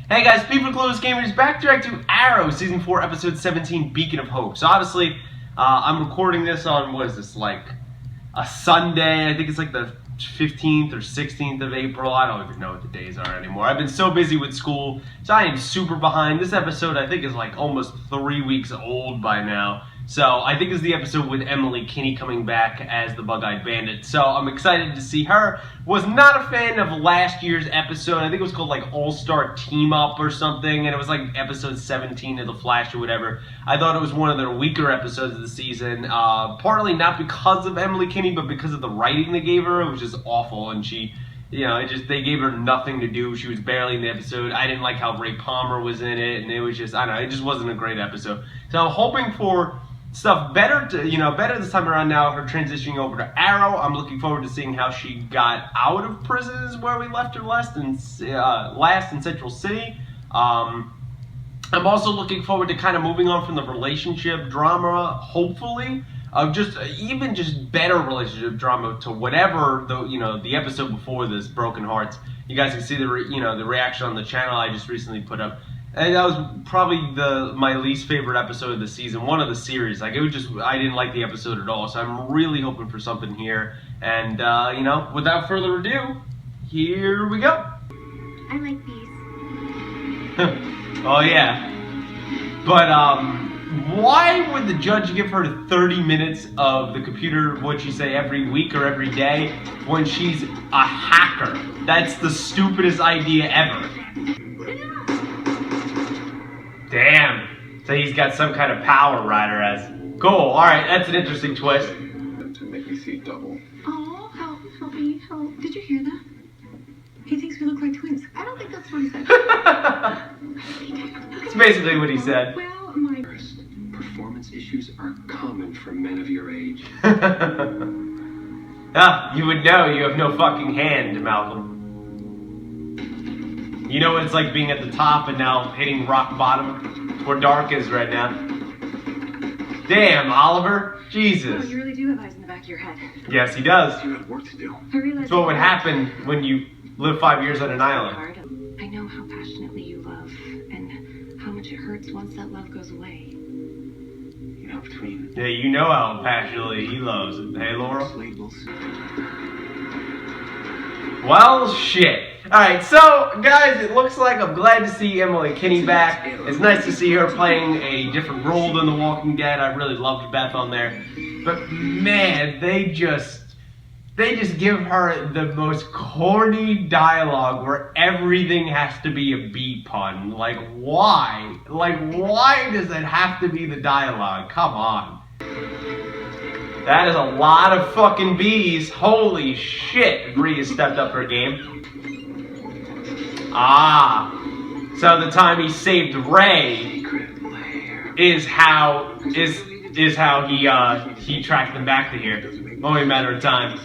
Hey guys, People Clueless Gamers back direct to Arrow, Season 4, Episode 17, Beacon of Hope. So obviously, I'm recording this on, what is this, like a Sunday? I think it's like the 15th or 16th of April. I don't even know what the days are anymore. I've been so busy with school, so I am super behind. This episode, I think, is like almost 3 weeks old by now. So I think it's the episode with Emily Kinney coming back as the Bug-Eyed Bandit. So I'm excited to see her. Was not a fan of last year's episode. I think it was called like All-Star Team Up or something. And it was like episode 17 of The Flash or whatever. I thought it was one of their weaker episodes of the season. Partly not because of Emily Kinney, but because of the writing they gave her. It was just awful. And she, you know, they gave her nothing to do. She was barely in the episode. I didn't like how Ray Palmer was in it. And it was just, I don't know, it just wasn't a great episode. So I'm hoping for stuff better this time around now, her transitioning over to Arrow. I'm looking forward to seeing how she got out of prisons where we left her last in Central City. I'm also looking forward to kind of moving on from the relationship drama, hopefully, of just better relationship drama to whatever the episode before this, Broken Hearts. You guys can see the reaction on the channel I just recently put up. And that was probably my least favorite episode of the season, one of the series. Like, it was just, I didn't like the episode at all. So I'm really hoping for something here. And, without further ado, here we go. I like these. Oh, yeah. But, why would the judge give her 30 minutes of the computer, what'd she say, every week or every day, when she's a hacker? That's the stupidest idea ever. Damn. So he's got some kind of power Ryder has. Cool. Alright, that's an interesting twist. To make me see double. Oh, help me. Did you hear that? He thinks we look like twins. I don't think that's what he said. It's basically what he said. Well, my Performance issues are common for men of your age. You would know. You have no fucking hand, Malcolm. You know what it's like being at the top and now hitting rock bottom? It's where Dark is right now. Damn, Oliver. Jesus. Oh, you really do have eyes in the back of your head. Yes, he does. You have work to do. I realize That's what would happen when you live 5 years on an island. I know how passionately you love and how much it hurts once that love goes away. You know, between Yeah, you know how passionately he loves it. Hey, Laurel? labels. Well, shit. Alright, so, guys, it looks like I'm glad to see Emily Kinney back. It's nice to see her playing a different role than The Walking Dead. I really loved Beth on there. But, man, they just give her the most corny dialogue where everything has to be a bee pun. Like, why? Like, why does it have to be the dialogue? Come on. That is a lot of fucking bees. Holy shit. Bree has stepped up her game. Ah. So the time he saved Ray is how he tracked them back to here. Only a matter of time.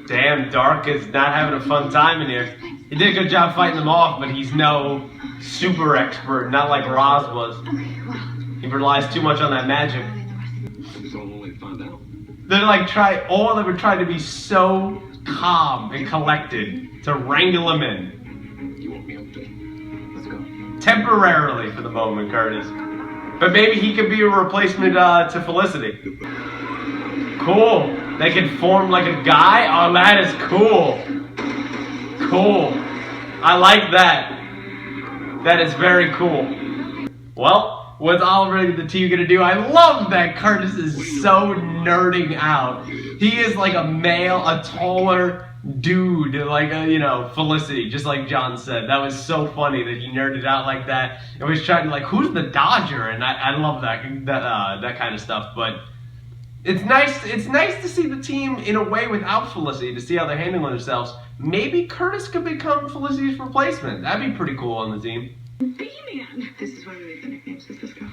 Damn, Dark is not having a fun time in here. He did a good job fighting them off, but he's no super expert, not like Roz was. He relies too much on that magic. They're like all of them are trying to be so calm and collected to wrangle him in. You won't be able to. Let's go. Temporarily for the moment, Curtis. But maybe he could be a replacement to Felicity. Cool. They can form like a guy? Oh, that is cool. Cool. I like that. That is very cool. Well, what's Oliver and the team gonna do? I love that Curtis is so nerding out. He is like a taller dude, like Felicity, just like John said. That was so funny that he nerded out like that. And was trying to like, who's the Dodger? And I love that kind of stuff. But it's nice to see the team in a way without Felicity, to see how they're handling themselves. Maybe Curtis could become Felicity's replacement. That'd be pretty cool on the team. B-Man! This is why we make the nicknames. Does this go?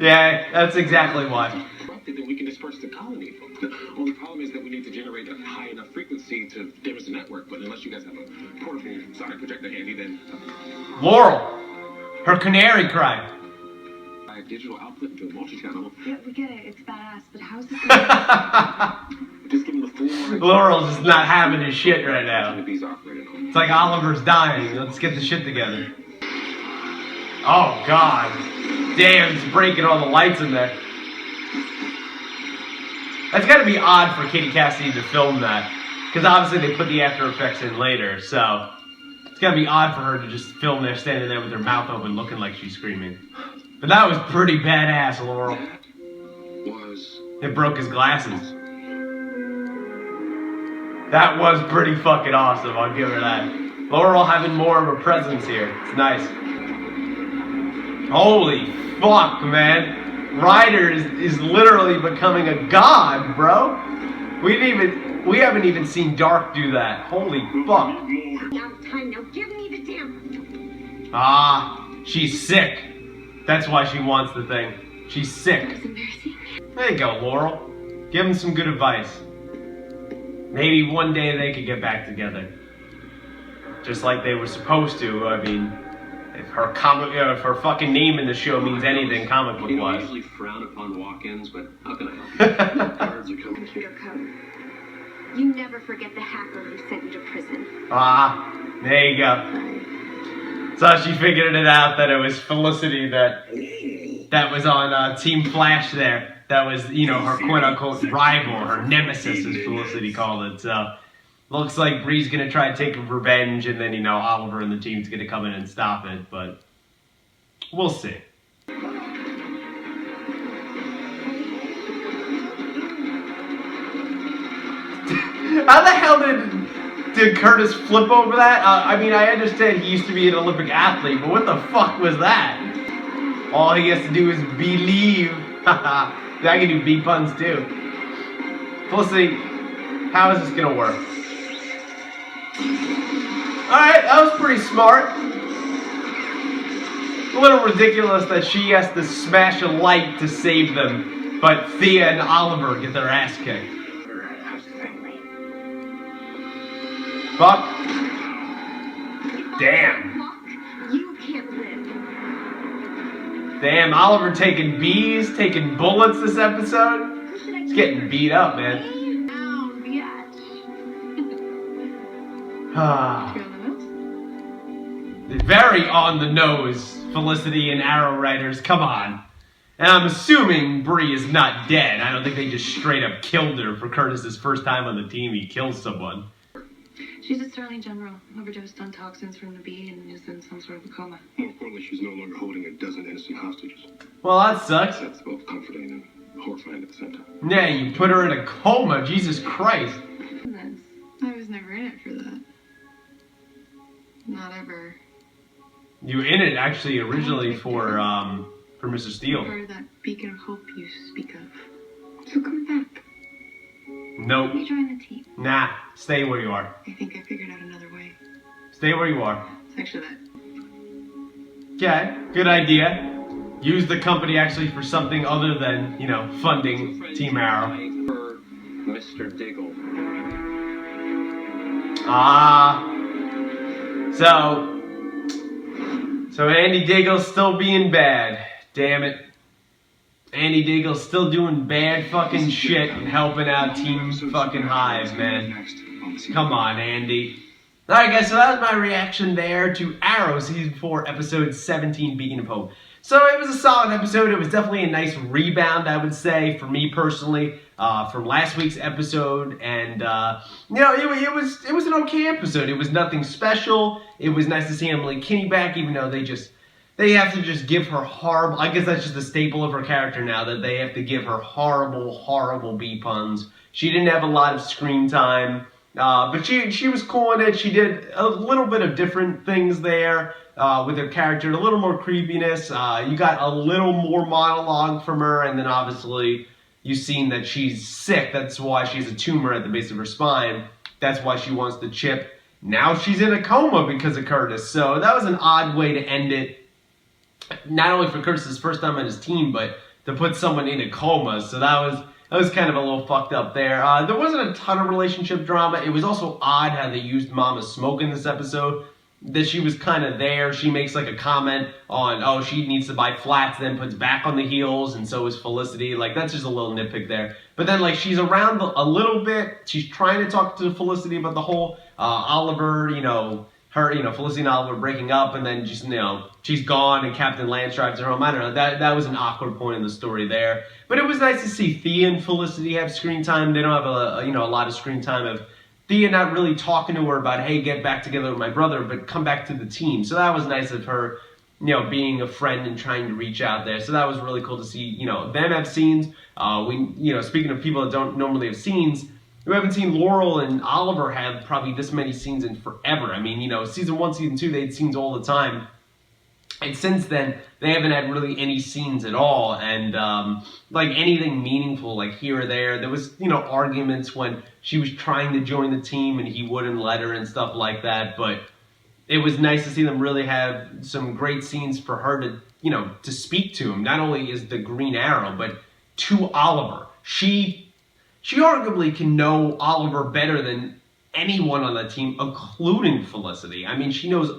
Yeah, that's exactly why. Then we can disperse the colony. The only problem is that we need to generate a high enough frequency to give us a network. But unless you guys have a portable sonic projector handy, then Laurel, her canary cried. a digital output into a multi-channel. Yeah, we get it. It's badass. But how's this? Just give them the full. Laurel's just not having his shit right now. The bees operated on. It's like Oliver's dying. Let's get the shit together. Oh, God. Damn, it's breaking all the lights in there. That's got to be odd for Katie Cassidy to film that. Because obviously they put the After Effects in later, so... It's got to be odd for her to just film there, standing there with her mouth open, looking like she's screaming. But that was pretty badass, Laurel. It broke his glasses. That was pretty fucking awesome, I'll give her that. Laurel having more of a presence here. It's nice. Holy fuck, man. Ryder is literally becoming a god, bro. We haven't even seen Dark do that. Holy fuck. Now give me the damn. Ah, she's sick. That's why she wants the thing. She's sick. That's embarrassing. There you go, Laurel. Give him some good advice. Maybe one day they could get back together. Just like they were supposed to. I mean, if her fucking name in the show means anything comic book wise. I usually frown upon walk-ins, but how can I help? Guards are coming. Computer code. You never forget the hacker who sent you to prison. Ah, there you go. So she figured it out that it was Felicity that was on Team Flash there. That was, you know, her quote-unquote rival, her nemesis, as Felicity called it. So, looks like Bree's going to try to take revenge, and then, you know, Oliver and the team's going to come in and stop it, but we'll see. How the hell did Curtis flip over that? I mean, I understand he used to be an Olympic athlete, but what the fuck was that? All he has to do is believe. I can do beat puns too. Felicity, how is this gonna work? Alright, that was pretty smart. A little ridiculous that she has to smash a light to save them, but Thea and Oliver get their ass kicked. Fuck. Damn. You can't live. Damn, Oliver taking bees, taking bullets this episode. He's getting beat up, man. Down, biatch. Very on the nose, Felicity and Arrow writers. Come on. And I'm assuming Bree is not dead. I don't think they just straight up killed her for Curtis's first time on the team. He kills someone. She's a Sterling General, overdosed on toxins from the bee and is in some sort of a coma. More importantly, she's no longer holding a dozen innocent hostages. Well, that sucks. That's both comforting and horrifying at the same time. Yeah, you put her in a coma. Jesus Christ. I was never in it for that. Not ever. You in it actually originally for Mr. Steele. Or that beacon of hope you speak of. So come back. Nope. You join the team. Nah, stay where you are. I think I figured out another way. Stay where you are. It's actually that. Okay, good idea. Use the company actually for something other than, you know, funding Team Arrow. For Mr. Diggle. So Andy Diggle's still being bad. Damn it. Andy Diggle's still doing bad fucking shit and helping out Team fucking Hive, man. Come on, Andy. Alright guys, so that was my reaction there to Arrow Season 4, Episode 17, Beacon of Hope. So it was a solid episode. It was definitely a nice rebound, I would say, for me personally, from last week's episode. And, you know, it was an okay episode. It was nothing special. It was nice to see Emily Kinney back, even though they have to just give her horrible, I guess that's just the staple of her character now, that they have to give her horrible, horrible B-puns. She didn't have a lot of screen time, but she was cool in it. She did a little bit of different things there with her character, a little more creepiness. You got a little more monologue from her, and then obviously you've seen that she's sick. That's why she has a tumor at the base of her spine. That's why she wants the chip. Now she's in a coma because of Curtis, so that was an odd way to end it. Not only for Curtis's first time on his team, but to put someone in a coma. So that was kind of a little fucked up there. There wasn't a ton of relationship drama. It was also odd how they used Mama Smoke in this episode. that she was kind of there. She makes like a comment on, oh, she needs to buy flats, then puts back on the heels, and so is Felicity. Like, that's just a little nitpick there. But then, like, she's around a little bit. She's trying to talk to Felicity about the whole Oliver, Felicity and Oliver breaking up, and then just, she's gone, and Captain Lance drives her home. I don't know. That was an awkward point in the story there. But it was nice to see Thea and Felicity have screen time. They don't have a lot of screen time of Thea not really talking to her about, hey, get back together with my brother, but come back to the team. So that was nice of her, being a friend and trying to reach out there. So that was really cool to see, them have scenes. Speaking of people that don't normally have scenes, we haven't seen Laurel and Oliver have probably this many scenes in forever. I mean, season 1, season 2, they had scenes all the time. And since then, they haven't had really any scenes at all, and like anything meaningful, like here or there. There was, arguments when she was trying to join the team and he wouldn't let her and stuff like that. But it was nice to see them really have some great scenes for her to, to speak to him. Not only is the Green Arrow, but to Oliver. She arguably can know Oliver better than anyone on the team, including Felicity. I mean, she knows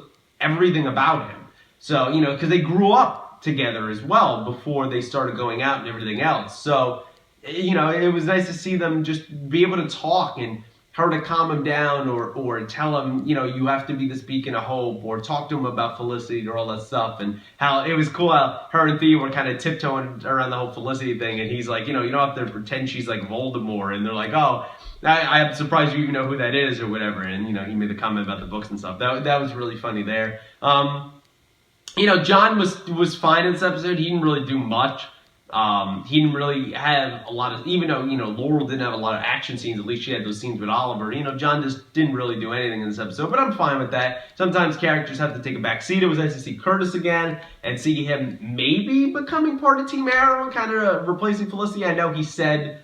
everything about him. So, because they grew up together as well before they started going out and everything else. So, it was nice to see them just be able to talk and her to calm him down or tell him, you have to be this beacon of hope, or talk to him about Felicity or all that stuff. And how it was cool how her and Thea were kind of tiptoeing around the whole Felicity thing. And he's like, you don't have to pretend she's like Voldemort. And they're like, oh, I'm surprised you even know who that is or whatever. And, he made the comment about the books and stuff. That was really funny there. John was fine in this episode. He didn't really do much. He didn't really have a lot of, even though, Laurel didn't have a lot of action scenes, at least she had those scenes with Oliver. John just didn't really do anything in this episode, but I'm fine with that. Sometimes characters have to take a back seat. It was nice to see Curtis again and see him maybe becoming part of Team Arrow and kind of replacing Felicity. I know he said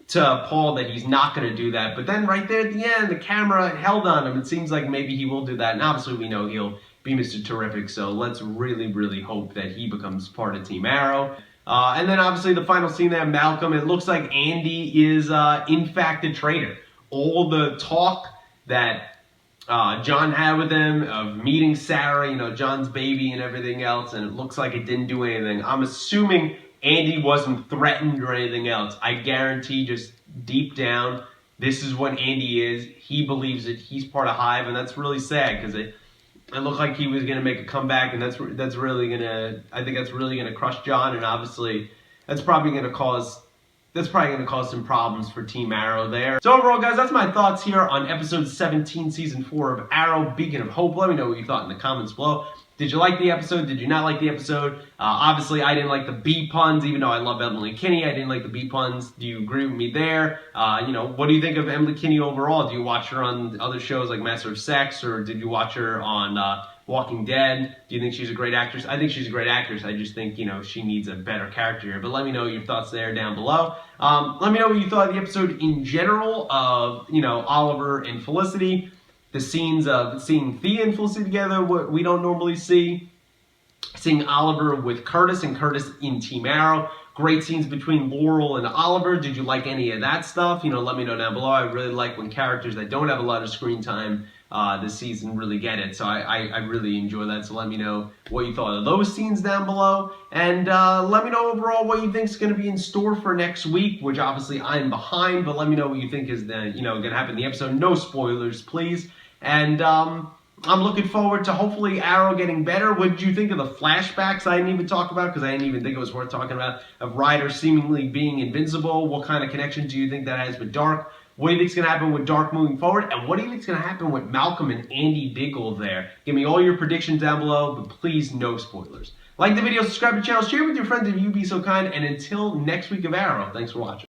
to Paul that he's not going to do that, but then right there at the end, the camera held on him. It seems like maybe he will do that, and obviously we know he'll be Mr. Terrific, so let's really, really hope that he becomes part of Team Arrow. And then obviously the final scene there, Malcolm, it looks like Andy is in fact a traitor. All the talk that John had with him of meeting Sarah, John's baby and everything else, and it looks like it didn't do anything. I'm assuming Andy wasn't threatened or anything else. I guarantee just deep down, this is what Andy is. He believes it. He's part of Hive, and that's really sad because it looked like he was gonna make a comeback, and that's really gonna crush John, and obviously that's probably gonna cause some problems for Team Arrow there. So overall, guys, that's my thoughts here on episode 17, season 4 of Arrow, Beacon of Hope. Let me know what you thought in the comments below. Did you like the episode? Did you not like the episode? Obviously, I didn't like the B puns, even though I love Emily Kinney. I didn't like the B puns. Do you agree with me there? What do you think of Emily Kinney overall? Do you watch her on other shows like Master of Sex, or did you watch her on Walking Dead? Do you think she's a great actress? I think she's a great actress. I just think, she needs a better character here. But let me know your thoughts there down below. Let me know what you thought of the episode in general of, Oliver and Felicity. The scenes of seeing Thea and Felicity together, what we don't normally see. Seeing Oliver with Curtis and Curtis in Team Arrow. Great scenes between Laurel and Oliver. Did you like any of that stuff? Let me know down below. I really like when characters that don't have a lot of screen time this season really get it. So I really enjoy that. So let me know what you thought of those scenes down below. And let me know overall what you think is going to be in store for next week, which obviously I'm behind. But let me know what you think is going to happen in the episode. No spoilers, please. And I'm looking forward to hopefully Arrow getting better. What did you think of the flashbacks I didn't even talk about, because I didn't even think it was worth talking about, of Ryder seemingly being invincible? What kind of connection do you think that has with Dark? What do you think is going to happen with Dark moving forward? And what do you think is going to happen with Malcolm and Andy Diggle there? Give me all your predictions down below, but please no spoilers. Like the video, subscribe to the channel, share with your friends if you'd be so kind, and until next week of Arrow, thanks for watching.